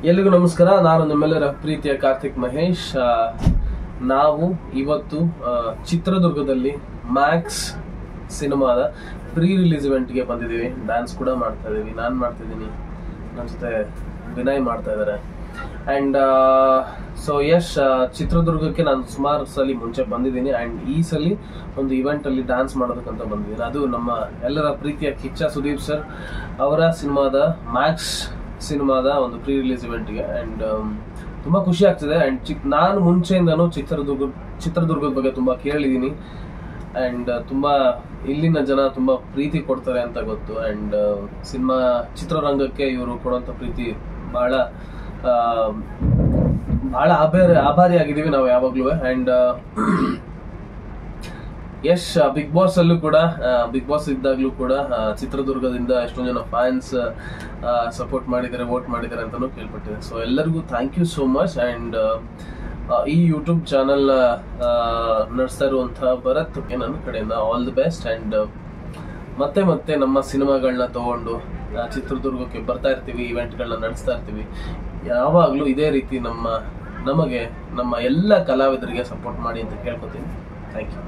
ಎಲ್ಲಿಗೂ ನಮಸ್ಕಾರ. ನಾನು ನಿಮ್ಮೆಲ್ಲರ ಪ್ರೀತಿಯ ಕಾರ್ತಿಕ್ ಮಹೇಶ್. ನಾವು ಇವತ್ತು ಚಿತ್ರದುರ್ಗದಲ್ಲಿ ಮ್ಯಾಕ್ಸ್ ಸಿನಿಮಾದ ಪ್ರೀ ರಿಲೀಸ್ ಇವೆಂಟ್ಗೆ ಬಂದಿದ್ದೀವಿ. ಡ್ಯಾನ್ಸ್ ಕೂಡ ಮಾಡ್ತಾ ಇದ್ದೀವಿ. ನಾನು ಮಾಡ್ತಿದ್ದೀನಿ, ನನ್ನ ಜೊತೆ ವಿನಯ್ ಮಾಡ್ತಾ ಇದ್ದಾರೆ. ಆ್ಯಂಡ್ ಸೊ ಯಶ್, ಚಿತ್ರದುರ್ಗಕ್ಕೆ ನಾನು ಸುಮಾರು ಸಲ ಮುಂಚೆ ಬಂದಿದ್ದೀನಿ. ಆ್ಯಂಡ್ ಈ ಸಲ ಒಂದು ಇವೆಂಟಲ್ಲಿ ಡ್ಯಾನ್ಸ್ ಮಾಡೋದಕ್ಕಂತ ಬಂದಿದ್ದೀನಿ. ಅದು ನಮ್ಮ ಎಲ್ಲರ ಪ್ರೀತಿಯ ಕಿಚ್ಚ ಸುದೀಪ್ ಸರ್ ಅವರ ಸಿನಿಮಾದ ಮ್ಯಾಕ್ಸ್ ಸಿನಿಮಾದ ಒಂದು ಪ್ರೀ ರಿಲೀಸ್ ಇವೆಂಟ್ಗೆ. ಆ್ಯಂಡ್ ತುಂಬ ಖುಷಿ ಆಗ್ತಿದೆ. ಆ್ಯಂಡ್ ನಾನು ಮುಂಚೆಯಿಂದನೂ ಚಿತ್ರದುರ್ಗದ ಬಗ್ಗೆ ತುಂಬ ಕೇಳಿದ್ದೀನಿ. ಆ್ಯಂಡ್ ತುಂಬ ಇಲ್ಲಿನ ಜನ ತುಂಬ ಪ್ರೀತಿ ಕೊಡ್ತಾರೆ ಅಂತ ಗೊತ್ತು. ಆ್ಯಂಡ್ ಚಿತ್ರರಂಗಕ್ಕೆ ಇವರು ಕೊಡುವಂಥ ಪ್ರೀತಿ ಬಹಳ ಆಭಾರಿಯಾಗಿದ್ದೀವಿ ನಾವು ಯಾವಾಗಲೂ. ಆ್ಯಂಡ್ ಯಶ್ ಬಿಗ್ ಬಾಸ್ ಅಲ್ಲೂ ಕೂಡ, ಬಿಗ್ ಬಾಸ್ ಇದ್ದಾಗಲೂ ಕೂಡ ಚಿತ್ರದುರ್ಗದಿಂದ ಎಷ್ಟೊಂದು ಜನ ಫ್ಯಾನ್ಸ್ ಸಪೋರ್ಟ್ ಮಾಡಿದ್ದಾರೆ, ವೋಟ್ ಮಾಡಿದ್ದಾರೆ ಅಂತಲೂ ಕೇಳ್ಪಟ್ಟಿದೆ. ಸೊ ಎಲ್ಲರಿಗೂ thank you so much. And ಈ ಯೂಟ್ಯೂಬ್ ಚಾನಲ್ ನಡೆಸ್ತಾ ಇರುವಂತಹ ಭರತ್ಗೆ ನನ್ನ ಕಡೆಯಿಂದ ಆಲ್ ದಿ ಬೆಸ್ಟ್. ಆ್ಯಂಡ್ ಮತ್ತೆ ನಮ್ಮ ಸಿನಿಮಾಗಳನ್ನ ತಗೊಂಡು ಚಿತ್ರದುರ್ಗಕ್ಕೆ ಬರ್ತಾ ಇರ್ತೀವಿ, ಇವೆಂಟ್ಗಳನ್ನ ನಡೆಸ್ತಾ ಇರ್ತೀವಿ. ಯಾವಾಗಲೂ ಇದೇ ರೀತಿ ನಮ್ಮ ಎಲ್ಲ ಕಲಾವಿದರಿಗೆ ಸಪೋರ್ಟ್ ಮಾಡಿ ಅಂತ ಕೇಳ್ಕೊತೀನಿ. Thank you.